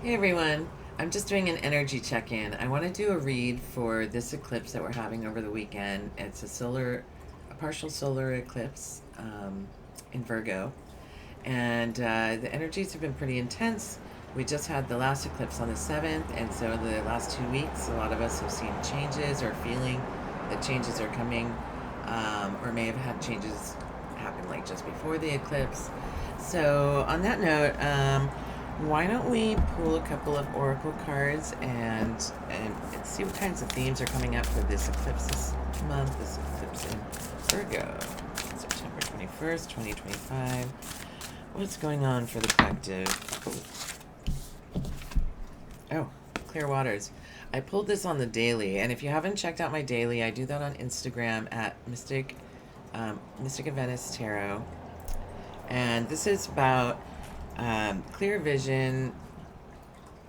Hey everyone, I'm just doing an energy check-in. I want to do a read for this eclipse that we're having over the weekend. It's a partial solar eclipse in Virgo, and the energies have been pretty intense. We just had the last eclipse on the 7th, and so the last 2 weeks, a lot of us have seen changes or feeling that changes are coming, or may have had changes happen like just before the eclipse. So on that note, why don't we pull a couple of oracle cards and see what kinds of themes are coming up for this eclipse this month, this eclipse in Virgo, September 21st, 2025. What's going on for the collective? Oh, clear waters. I pulled this on the daily, and if you haven't checked out my daily, I do that on Instagram at Mystic of Venice Tarot. And this is about clear vision.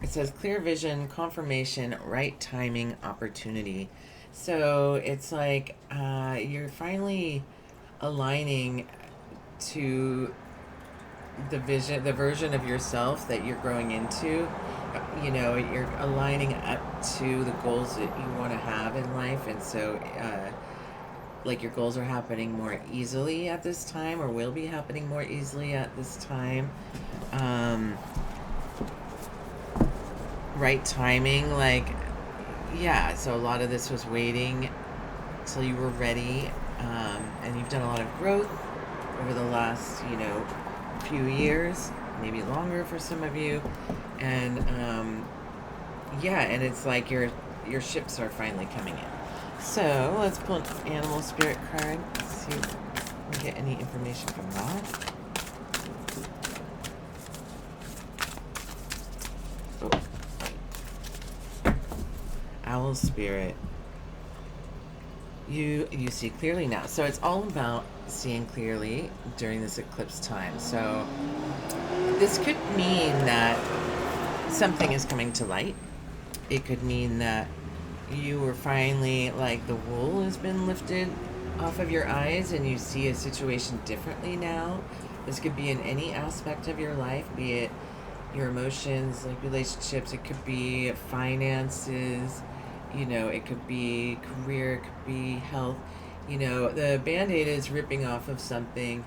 It says clear vision, confirmation, right timing, opportunity. So it's like you're finally aligning to the version of yourself that you're growing into. You know, you're aligning up to the goals that you want to have in life, and so like your goals are happening more easily at this time, or will be happening more easily at this time. Um, right timing, like, yeah, so a lot of this was waiting till you were ready, and you've done a lot of growth over the last, few years, maybe longer for some of you, and yeah, and it's like your ships are finally coming in. So let's pull an animal spirit card. See if we get any information from that. Oh, owl spirit. You see clearly now. So it's all about seeing clearly during this eclipse time. So this could mean that something is coming to light. It could mean that you were finally, like, the wool has been lifted off of your eyes and you see a situation differently now. This could be in any aspect of your life, be it your emotions, like relationships, it could be finances, it could be career, it could be health. The band-aid is ripping off of something,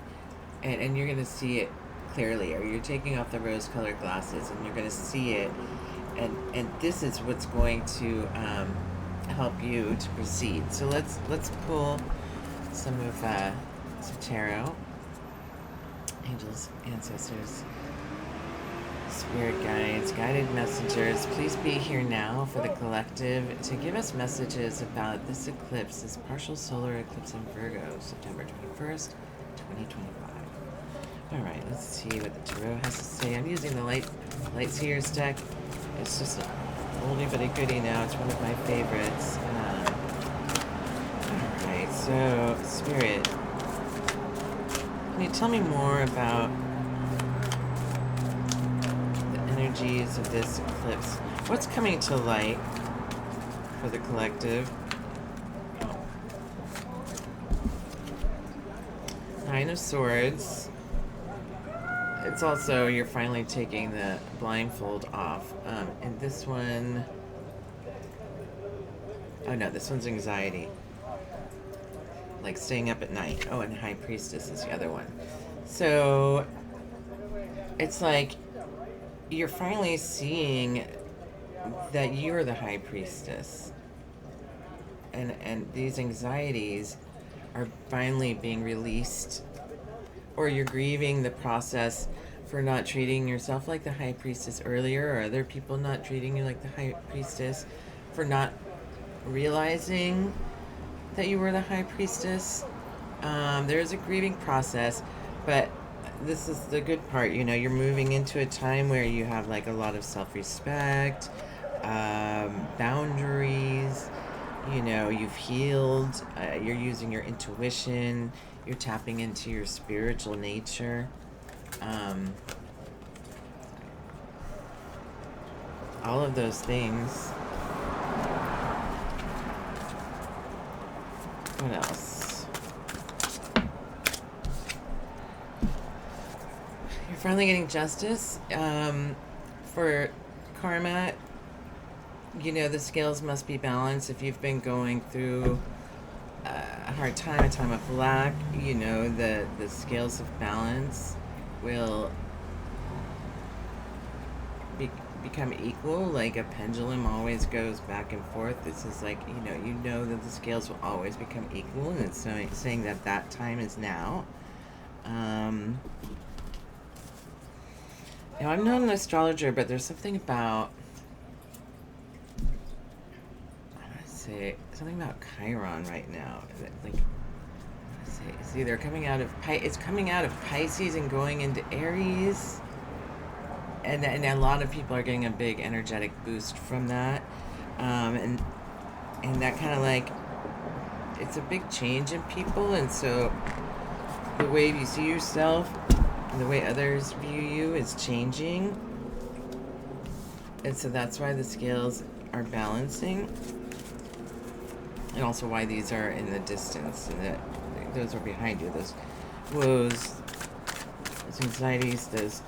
and you're going to see it clearly, or you're taking off the rose-colored glasses and you're going to see it, and this is what's going to help you to proceed. So let's pull some of some tarot, angels, ancestors, spirit guides, guided messengers. Please be here now for the collective to give us messages about this eclipse, this partial solar eclipse in Virgo, September 21st, 2025. All right, let's see what the tarot has to say. I'm using the Light Seers deck. It's just an oldie but a goodie now. It's one of my favorites. All right, so Spirit, can you tell me more about the energies of this eclipse? What's coming to light for the collective? Nine of Swords. It's also, you're finally taking the blindfold off. And this one, oh no, this one's anxiety. Like staying up at night. Oh, and High Priestess is the other one. So it's like you're finally seeing that you're the High Priestess. And these anxieties are finally being released, or you're grieving the process for not treating yourself like the High Priestess earlier, or other people not treating you like the High Priestess, for not realizing that you were the High Priestess. There's a grieving process, but this is the good part. You're moving into a time where you have like a lot of self-respect, boundaries. You've healed. You're using your intuition. You're tapping into your spiritual nature. All of those things. What else? You're finally getting justice for karma, you know, the scales must be balanced. If you've been going through a hard time, a time of lack, you know, the scales of balance will become equal. Like a pendulum always goes back and forth. This is like, you know that the scales will always become equal, and it's saying that that time is now. Now, I'm not an astrologer, but there's something about, I want to say something about Chiron right now. Like, it's either coming out of Pisces and going into Aries, and a lot of people are getting a big energetic boost from that, and that kind of like, it's a big change in people, and so the way you see yourself and the way others view you is changing, and so that's why the scales are balancing, and also why these are in the distance, and that those are behind you, those woes, those anxieties, those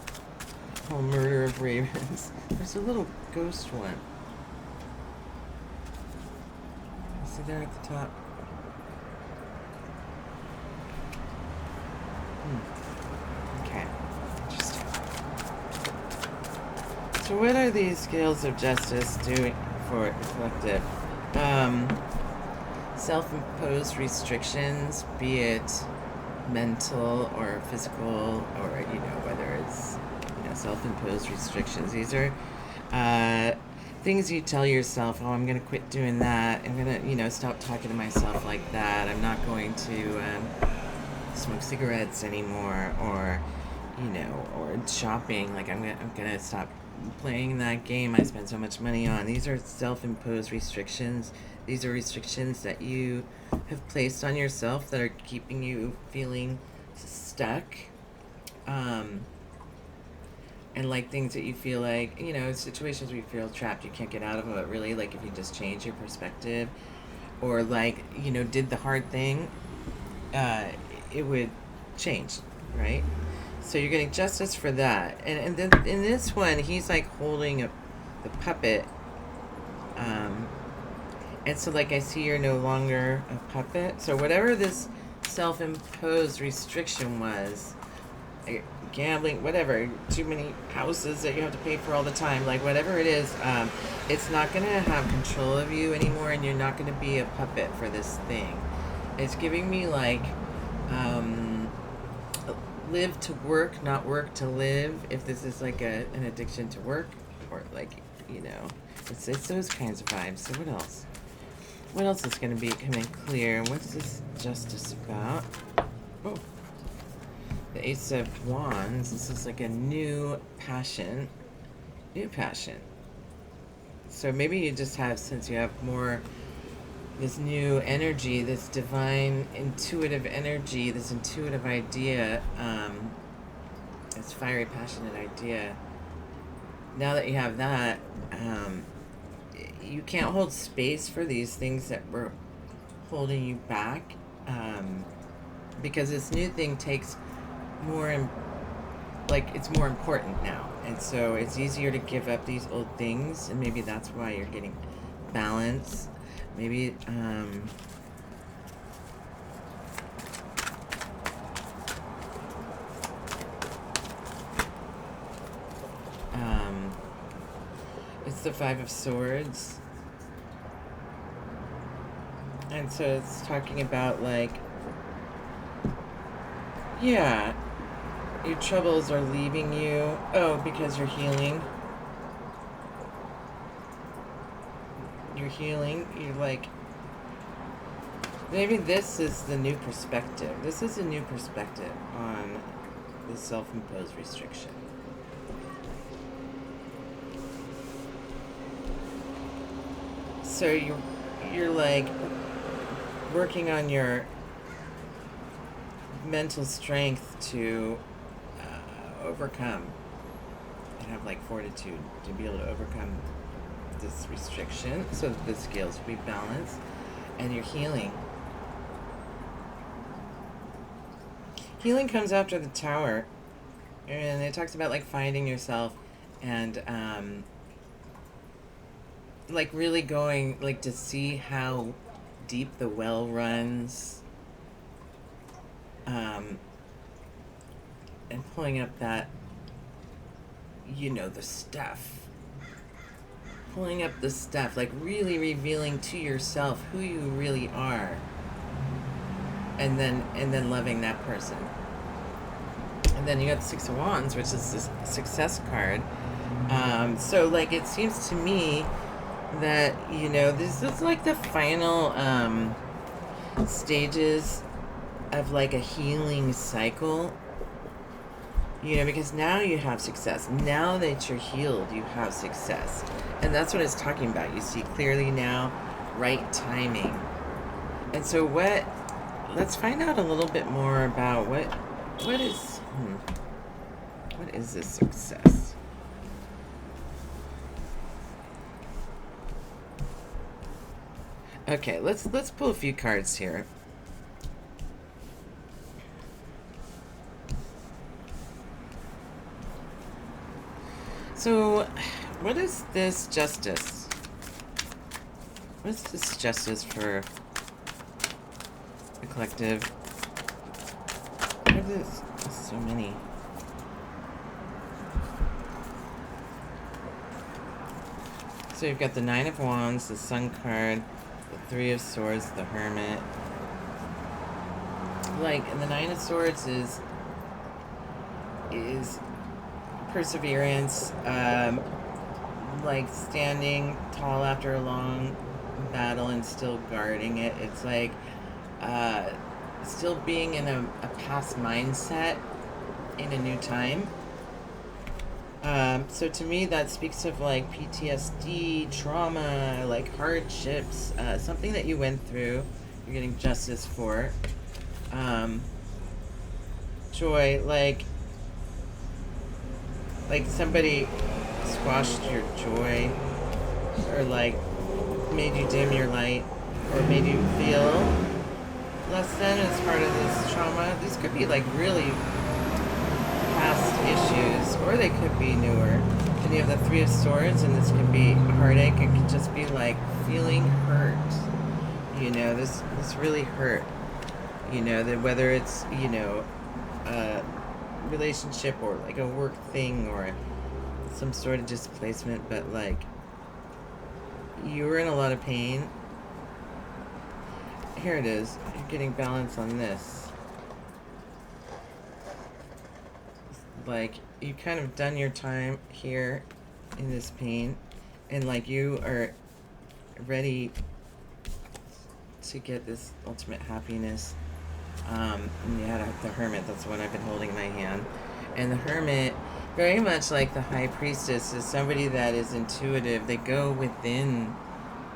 whole murder of ravens. There's a little ghost one. See there at the top? Okay. Interesting. So what are these scales of justice doing for the collective? Self-imposed restrictions, be it mental or physical, or whether it's self-imposed restrictions. These are things you tell yourself. Oh, I'm gonna quit doing that. I'm gonna stop talking to myself like that. I'm not going to smoke cigarettes anymore, or or shopping. Like I'm gonna stop playing that game I spend so much money on. These are self-imposed restrictions. These are restrictions that you have placed on yourself that are keeping you feeling stuck. And like things that you feel like, situations where you feel trapped, you can't get out of them, but really, like, if you just change your perspective, or like, did the hard thing, it would change, right? So you're getting justice for that. And then in this one, he's like holding the puppet. And so, like, I see you're no longer a puppet. So whatever this self-imposed restriction was, gambling, whatever, too many houses that you have to pay for all the time, like whatever it is, it's not going to have control of you anymore, and you're not going to be a puppet for this thing. It's giving me like live to work, not work to live, if this is like an addiction to work, or like, it's those kinds of vibes. So what else is going to be coming clear? What's this justice about? Oh, the Ace of Wands. This is like a new passion. So maybe you just have, since you have more, this new energy, this divine intuitive energy, this intuitive idea, this fiery, passionate idea. Now that you have that, you can't hold space for these things that were holding you back, because this new thing takes more, it's more important now, and so it's easier to give up these old things, and maybe that's why you're getting balance. Maybe it's the Five of Swords, and so it's talking about, like, yeah, your troubles are leaving you. Oh, because you're healing. You're like, maybe this is the new perspective. This is a new perspective on the self-imposed restriction. So you're like working on your mental strength to overcome, and have like fortitude to be able to overcome this restriction, so that the scales will be balanced, and you're healing. Healing comes after the Tower, and it talks about like finding yourself, and like really going like to see how deep the well runs, um, and pulling up that, the stuff. Pulling up the stuff, like really revealing to yourself who you really are, and then loving that person. And then you got the Six of Wands, which is this success card. So like it seems to me that this is like the final stages of like a healing cycle. Because now you have success. Now that you're healed, you have success. And that's what it's talking about. You see clearly now, right timing. And so let's find out a little bit more about what is this success? Okay, let's pull a few cards here. So, what is this justice? What's this justice for the collective? What is so many? So you've got the Nine of Wands, the Sun card, the Three of Swords, the Hermit. Like, and the Nine of Swords is perseverance, like standing tall after a long battle and still guarding it. It's like still being in a past mindset in a new time. So to me that speaks of like PTSD, trauma, like hardships, something that you went through, you're getting justice for. Joy, like somebody squashed your joy, or like made you dim your light, or made you feel less than as part of this trauma. These could be like really past issues, or they could be newer. And you have the Three of Swords, and this could be heartache. It could just be like feeling hurt. This really hurt. That whether it's a relationship or like a work thing or some sort of displacement, but like you were in a lot of pain. Here it is. You're getting balance on this. Like you kind of done your time here in this pain, and like you are ready to get this ultimate happiness. And you had the Hermit. That's the one I've been holding in my hand. And the Hermit, very much like the High Priestess, is somebody that is intuitive. They go within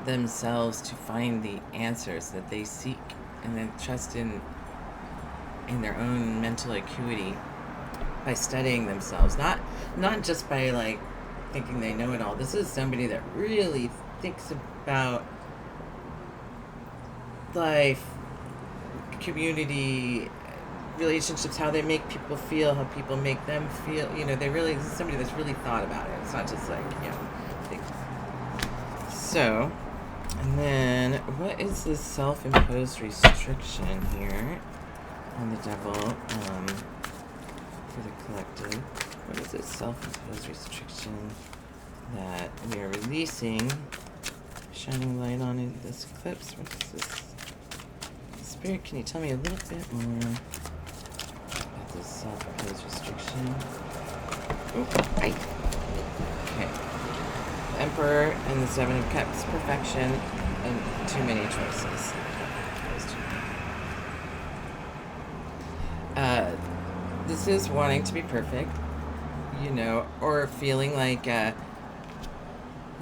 themselves to find the answers that they seek, and then trust in their own mental acuity by studying themselves. Not just by like thinking they know it all. This is somebody that really thinks about life, community, relationships, how they make people feel, how people make them feel. This is somebody that's really thought about it. It's not just like, So, and then what is this self-imposed restriction here on the Devil, for the collective? What is this self-imposed restriction that we are releasing, shining light on in this eclipse? What is this? Spirit, can you tell me a little bit more about this self-imposed restriction? Oh, hi. Okay. The Emperor and the Seven of Cups, perfection, and too many choices. This is wanting to be perfect, or feeling like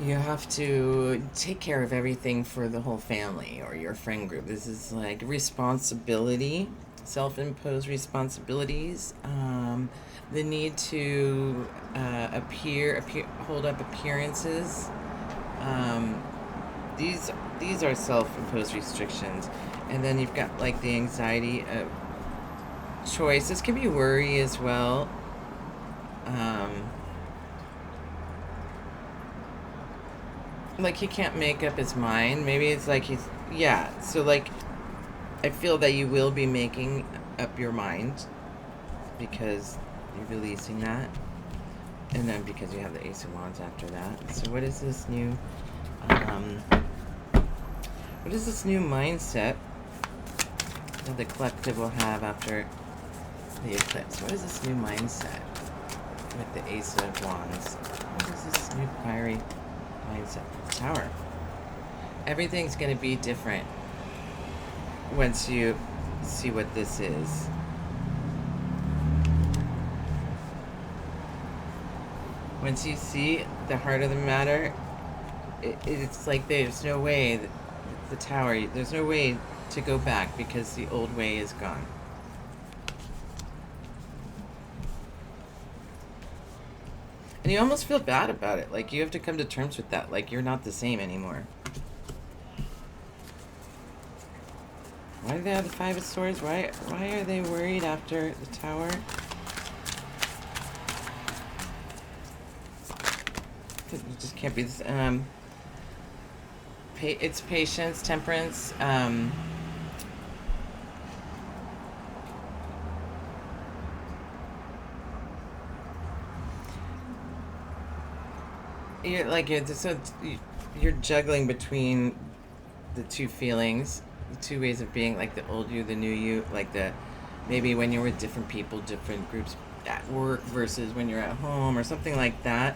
you have to take care of everything for the whole family or your friend group. This is like responsibility, self-imposed responsibilities, the need to appear, hold up appearances. These are self-imposed restrictions. And then you've got like the anxiety of choice. This can be worry as well. like he can't make up his mind. Maybe it's like he's, yeah. So like, I feel that you will be making up your mind because you're releasing that, and then because you have the Ace of Wands after that. So what is this new? What is this new mindset that the collective will have after the eclipse? What is this new mindset with the Ace of Wands? What is this new fiery mindset? Tower. Everything's going to be different once you see what this is. Once you see the heart of the matter, it's like there's no way, the tower, there's no way to go back because the old way is gone. And you almost feel bad about it. Like you have to come to terms with that. Like you're not the same anymore. Why do they have the Five of Swords? Why are they worried after the Tower? You just can't be this. It's patience, temperance. You're juggling between the two feelings, the two ways of being, like the old you, the new you, like the maybe when you're with different people, different groups at work versus when you're at home or something like that.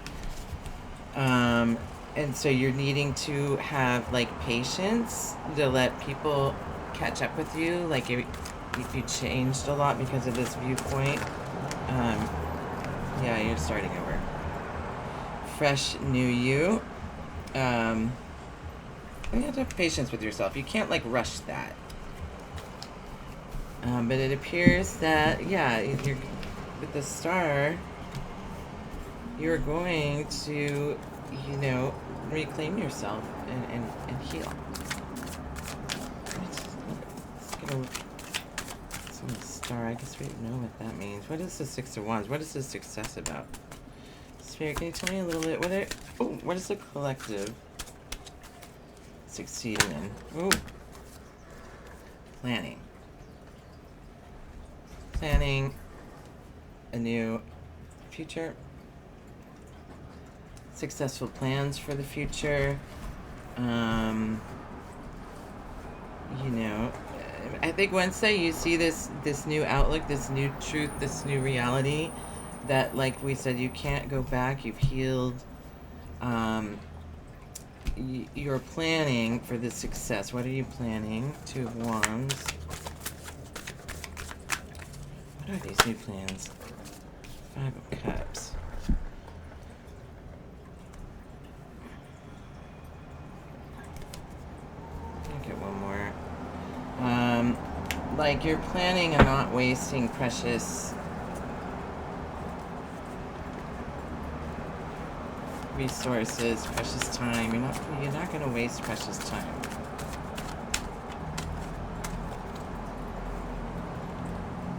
And so you're needing to have like patience to let people catch up with you. Like if you changed a lot because of this viewpoint, yeah, you're starting over. Fresh new you. You have to have patience with yourself. You can't like rush that. But it appears that, yeah, you're, with the star, you're going to, reclaim yourself and heal. Let's get a look at the star. I guess we don't know what that means. What is the Six of Wands? What is the success about? Spirit, can you tell me a little bit? What is the collective succeeding in? Ooh. Planning a new future, successful plans for the future. I think once that you see this new outlook, this new truth, this new reality, that like we said, you can't go back. You've healed. You're planning for the success. What are you planning? Two of Wands. What are these new plans? Five of Cups. I'll get one more. Like you're planning on not wasting precious resources, precious time. You're not going to waste precious time.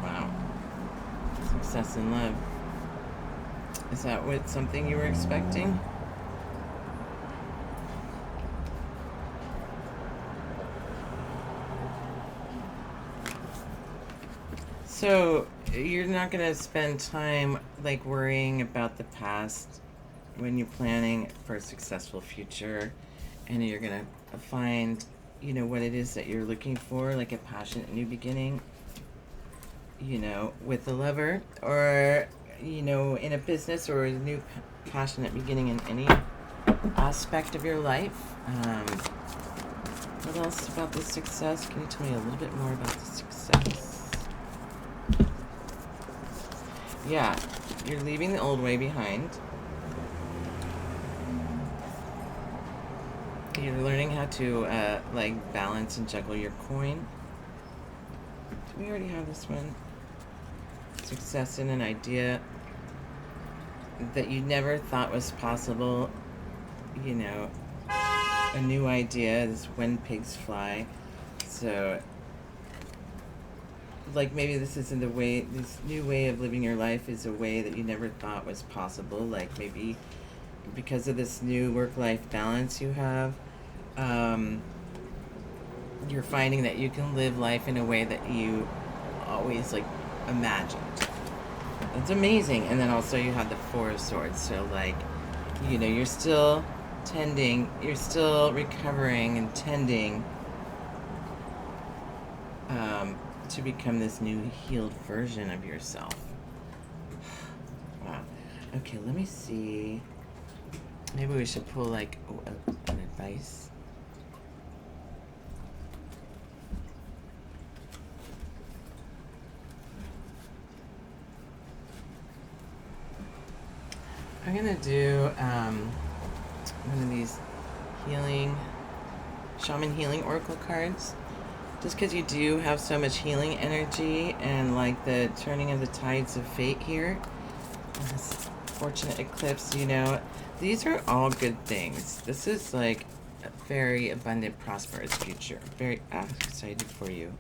Wow. Success in love. Is that something you were expecting? So you're not going to spend time like worrying about the past when you're planning for a successful future, and you're going to find, what it is that you're looking for, like a passionate new beginning, with a lover, or, in a business, or a new passionate beginning in any aspect of your life. What else about the success? Can you tell me a little bit more about the success? Yeah, you're leaving the old way behind. You're learning how to, balance and juggle your coin. Do we already have this one? Success in an idea that you never thought was possible. A new idea is when pigs fly. So, like maybe this isn't this new way of living your life is a way that you never thought was possible. Like maybe because of this new work-life balance you have, um, you're finding that you can live life in a way that you always like imagined. It's amazing. And then also you have the Four of Swords. So like, you're still tending, you're still recovering and tending to become this new healed version of yourself. Wow. Okay, let me see. Maybe we should pull like an advice. I'm gonna do one of these shaman healing oracle cards, just because you do have so much healing energy and like the turning of the tides of fate here. This fortunate eclipse, these are all good things. This is like a very abundant, prosperous future. Very excited for you.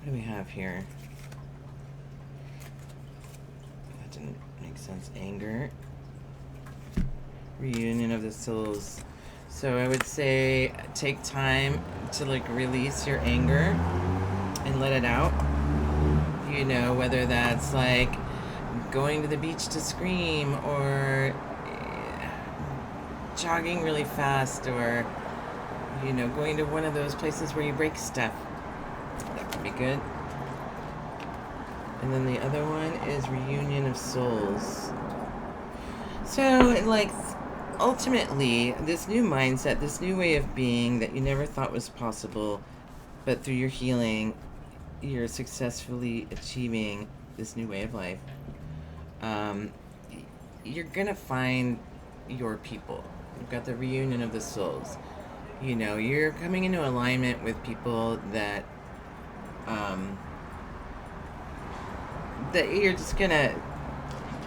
What do we have here? That didn't make sense. Anger. Reunion of the souls. So I would say take time to like release your anger and let it out. Whether that's like going to the beach to scream or jogging really fast or going to one of those places where you break stuff. That could be good. And then the other one is reunion of souls. So like ultimately, this new mindset, this new way of being that you never thought was possible, but through your healing, you're successfully achieving this new way of life. You're gonna find your people. You've got the reunion of the souls. You're coming into alignment with people that that you're just gonna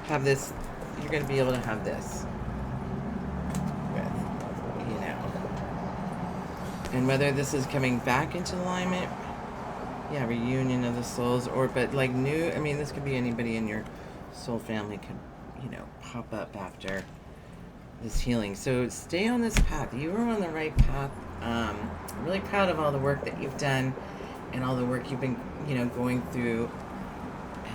have this. You're gonna be able to have this. And whether this is coming back into alignment, reunion of the souls, but like new, this could be anybody in your soul family could, pop up after this healing. So stay on this path. You are on the right path. I'm really proud of all the work that you've done and all the work you've been, going through.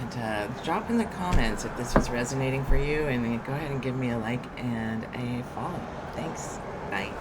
And drop in the comments if this was resonating for you, and go ahead and give me a like and a follow. Thanks. Bye.